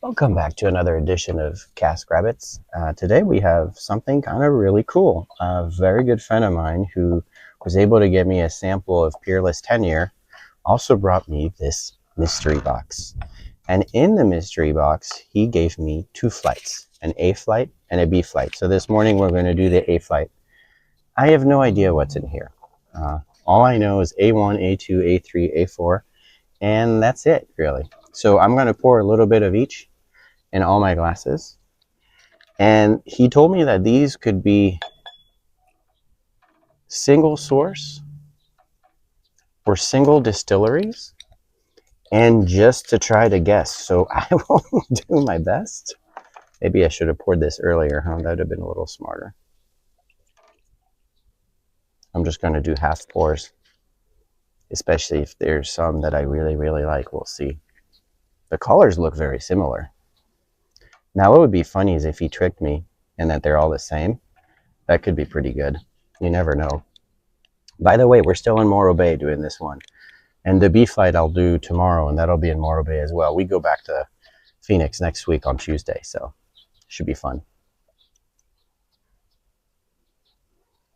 Welcome back to another edition of Caskrabbits. Today we have something kind of really cool. A very good friend of mine who was able to get me a sample of Peerless 10-year also brought me this mystery box. And in the mystery box, he gave me two flights, an A flight and a B flight. So this morning we're going to do the A flight. I have no idea what's in here. All I know is A1, A2, A3, A4, and that's it, really. So I'm going to pour a little bit of each in all my glasses. And he told me that these could be single source or single distilleries, and just to try to guess. So I will do my best. Maybe I should have poured this earlier, huh? That would have been a little smarter. I'm just going to do half pours, especially if there's some that I really, really like. We'll see. The colors look very similar. Now, what would be funny is if he tricked me and that they're all the same. That could be pretty good. You never know. By the way, we're still in Morro Bay doing this one. And the B flight I'll do tomorrow, and that'll be in Morro Bay as well. We go back to Phoenix next week on Tuesday, so should be fun.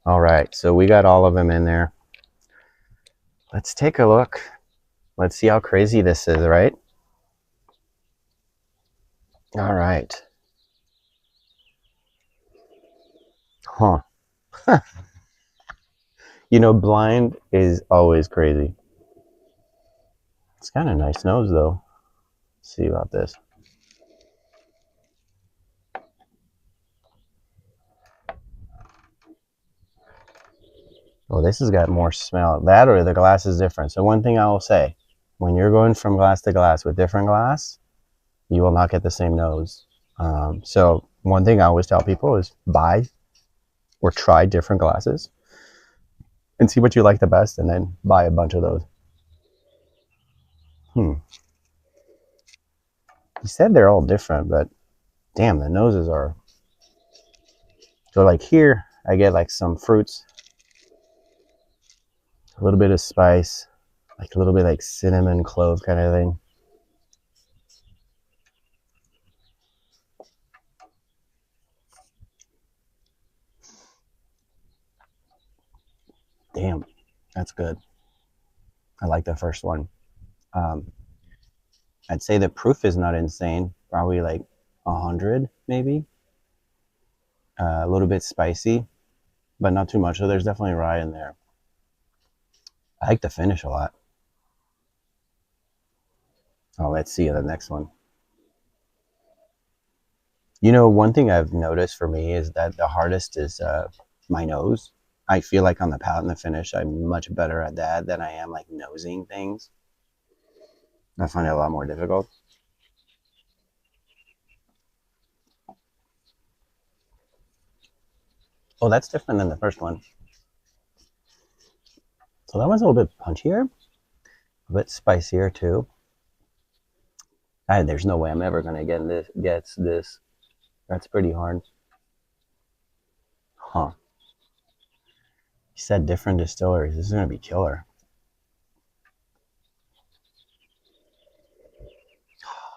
All right, so we got all of them in there. Let's take a look. Let's see how crazy this is, right? All right. Huh. You know, blind is always crazy. It's kind of a nice nose, though. Let's see about this. Oh, this has got more smell. That or the glass is different. So one thing I will say, when you're going from glass to glass with different glass, you will not get the same nose. So one thing I always tell people is buy or try different glasses and see what you like the best, and then buy a bunch of those. He said they're all different, but damn, the noses are. So like here, I get like some fruits, a little bit of spice, like a little bit like cinnamon, clove kind of thing. Damn, that's good. I like the first one. Um, I'd say the proof is not insane. Probably like 100, maybe. A little bit spicy, but not too much. So there's definitely rye in there. I like the finish a lot. Oh, let's see the next one. You know, one thing I've noticed for me is that the hardest is my nose. I feel like on the palate and the finish, I'm much better at that than I am like nosing things. I find it a lot more difficult. Oh, that's different than the first one. So that one's a little bit punchier, a bit spicier too. There's no way I'm ever gonna get this. That's pretty hard. Huh. You said different distilleries. This is gonna be killer.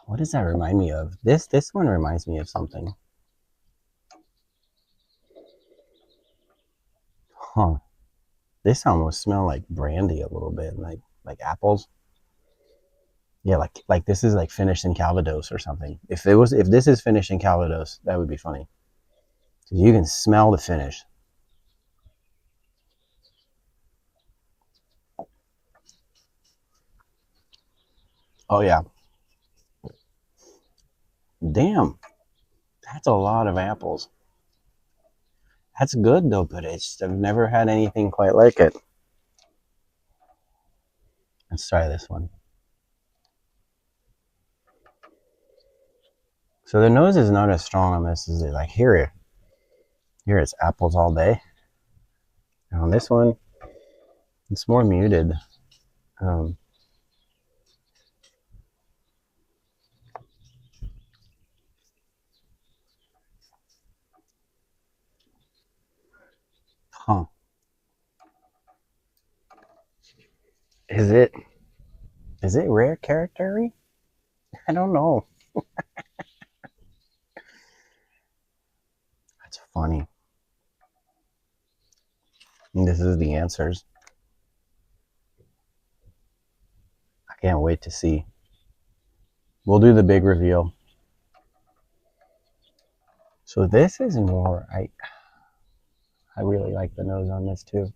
What does that remind me of? This one reminds me of something. Huh. This almost smells like brandy a little bit, like apples. Yeah, like this is like finished in Calvados or something. If this is finished in Calvados, that would be funny. You can smell the finish. Oh yeah. Damn. That's a lot of apples. That's good though, but I've never had anything quite like it. Let's try this one. So the nose is not as strong on this as it like here. Here it's apples all day. And on this one, it's more muted. Um, huh. Is it rare character-y? I don't know. This is the answers. I can't wait to see. We'll do the big reveal. So this is more, I really like the nose on this too.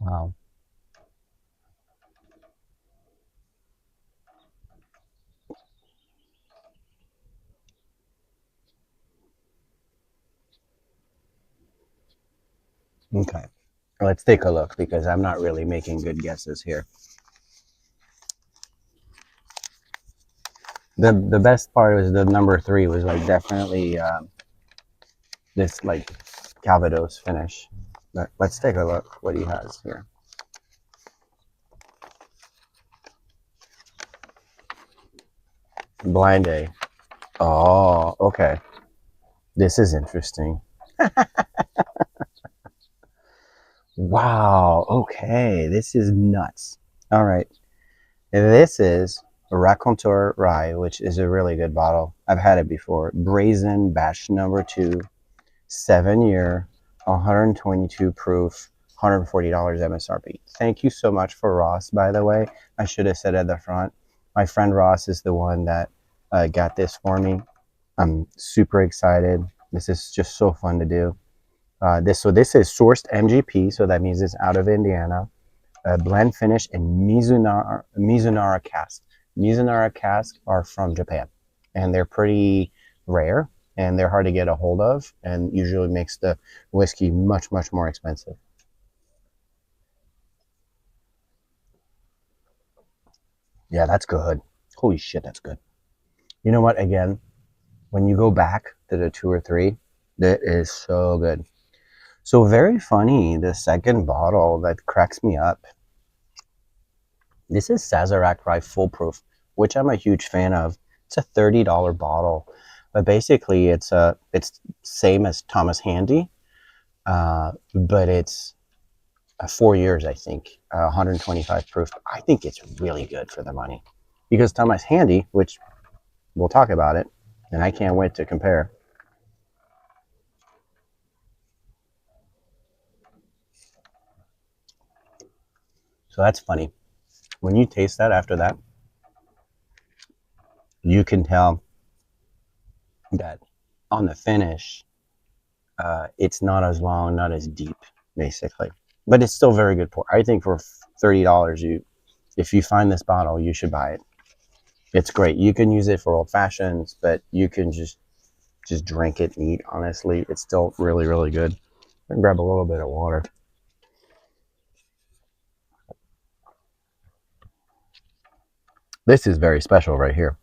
Wow. Okay. Let's take a look because I'm not really making good guesses here. The best part was the number 3 was like definitely this like Calvados finish. But let's take a look what he has here. Blind A. Oh, okay. This is interesting. Wow. Okay. This is nuts. All right. This is a Raconteur rye, which is a really good bottle. I've had it before. Brazen batch number 2, 7-year, 122 proof, $140 MSRP. Thank you so much for Ross, by the way. I should have said at the front. My friend Ross is the one that got this for me. I'm super excited. This is just so fun to do. This is sourced MGP, so that means it's out of Indiana. Blend finish in Mizunara cask. Mizunara cask are from Japan, and they're pretty rare, and they're hard to get a hold of, and usually makes the whiskey much, much more expensive. Yeah, that's good. Holy shit, that's good. You know what? Again, when you go back to the 2 or 3, that is so good. So very funny, the second bottle that cracks me up. This is Sazerac Full Proof, which I'm a huge fan of. It's a $30 bottle, but basically it's same as Thomas Handy, but it's 4 years, I think, 125 proof. I think it's really good for the money because Thomas Handy, which we'll talk about it, and I can't wait to compare. So that's funny. When you taste that after that, you can tell that on the finish, it's not as long, not as deep, basically. But it's still very good pour. I think for $30, if you find this bottle, you should buy it. It's great. You can use it for old fashions, but you can just drink it neat, honestly. It's still really, really good. And grab a little bit of water. This is very special right here.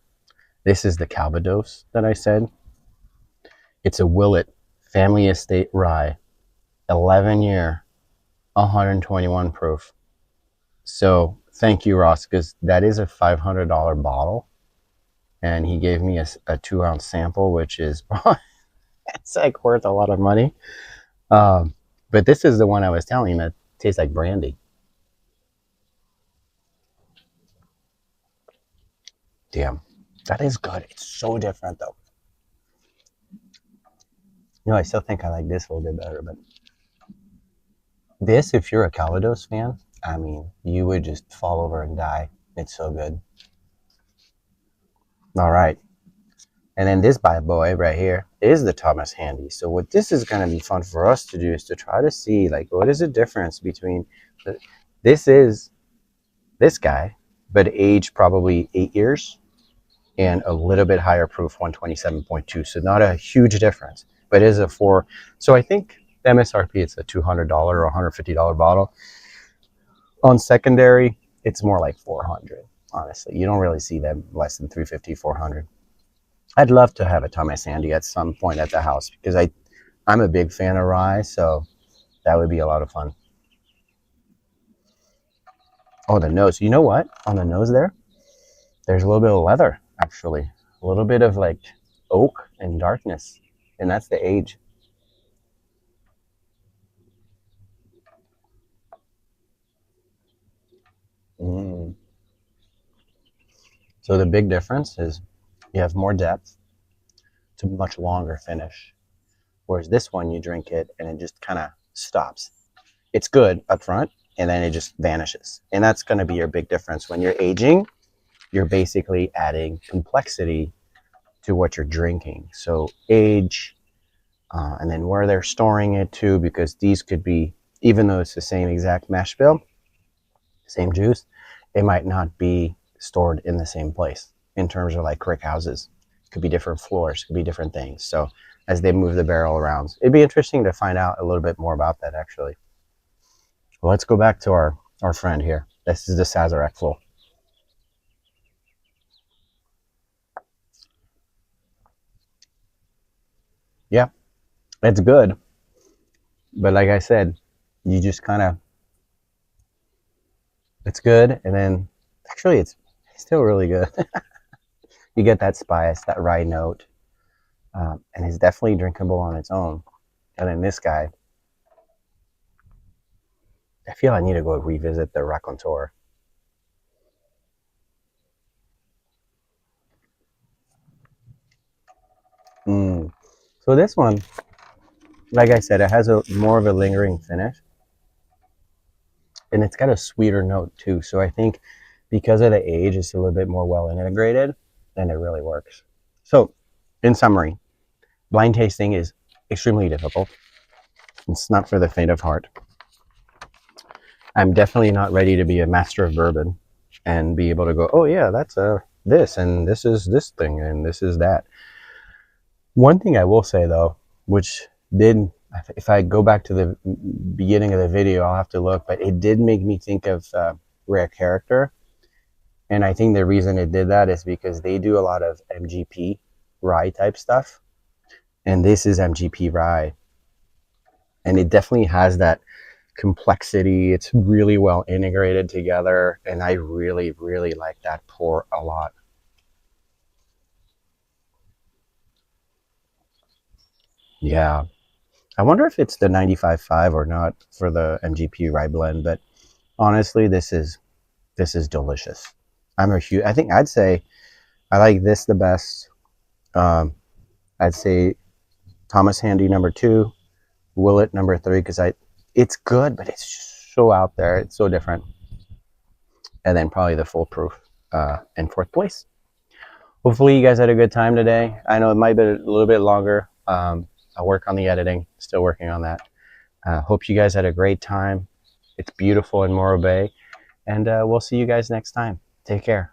This is the Calvados that I said. It's a Willett Family Estate Rye, 11-year, 121 proof. So thank you, Ross, because that is a $500 bottle. And he gave me a 2-ounce sample, which is it's like worth a lot of money. But this is the one I was telling you that tastes like brandy. Damn, that is good. It's so different though. You know, I still think I like this a little bit better, but this, if you're a Calvados fan, I mean, you would just fall over and die. It's so good. All right. And then this bad boy right here is the Thomas Handy. So what this is going to be fun for us to do is to try to see, like, what is the difference between this is this guy, but aged probably 8 years and a little bit higher proof, 127.2. So not a huge difference, but it is a 4. So I think MSRP, it's a $200 or $150 bottle. On secondary, it's more like 400. Honestly, you don't really see them less than 350, 400. I'd love to have a Thomas Handy at some point at the house because I'm a big fan of rye, so that would be a lot of fun. Oh, the nose. You know what? On the nose there's a little bit of leather, actually. A little bit of like oak and darkness, and that's the age. Mm. So the big difference is you have more depth. It's a much longer finish. Whereas this one, you drink it and it just kind of stops. it's good up front, and then it just vanishes. And that's going to be your big difference. When you're aging, you're basically adding complexity to what you're drinking. So age, and then where they're storing it to, because these could be, even though it's the same exact mash bill, same juice, it might not be stored in the same place in terms of like crick houses. It could be different floors, could be different things. So as they move the barrel around, it'd be interesting to find out a little bit more about that actually. Well, let's go back to our friend here. This is the Sazerac Full. Yeah, it's good. But like I said, you just kind of, it's good. And then actually it's still really good. You get that spice, that rye note, and it's definitely drinkable on its own. And then this guy, I feel I need to go revisit the Raconteur. So this one, like I said, it has a more of a lingering finish, and it's got a sweeter note too. So I think because of the age, it's a little bit more well integrated, and it really works. So, in summary, blind tasting is extremely difficult. It's not for the faint of heart. I'm definitely not ready to be a master of bourbon and be able to go, oh yeah, that's this, and this is this thing, and this is that. One thing I will say though, which did, if I go back to the beginning of the video, I'll have to look, but it did make me think of Rare Character. And I think the reason it did that is because they do a lot of MGP rye type stuff. And this is MGP rye. And it definitely has that complexity. It's really well integrated together. And I really, really like that pour a lot. Yeah. I wonder if it's the 95.5 or not for the MGP rye blend, but honestly, this is delicious. I think I'd say I like this the best. I'd say Thomas Handy number 2, Willett number 3, because it's good, but it's just so out there. It's so different. And then probably the Full Proof in 4th place. Hopefully you guys had a good time today. I know it might be a little bit longer. I'll work on the editing. Still working on that. Hope you guys had a great time. It's beautiful in Morro Bay. And we'll see you guys next time. Take care.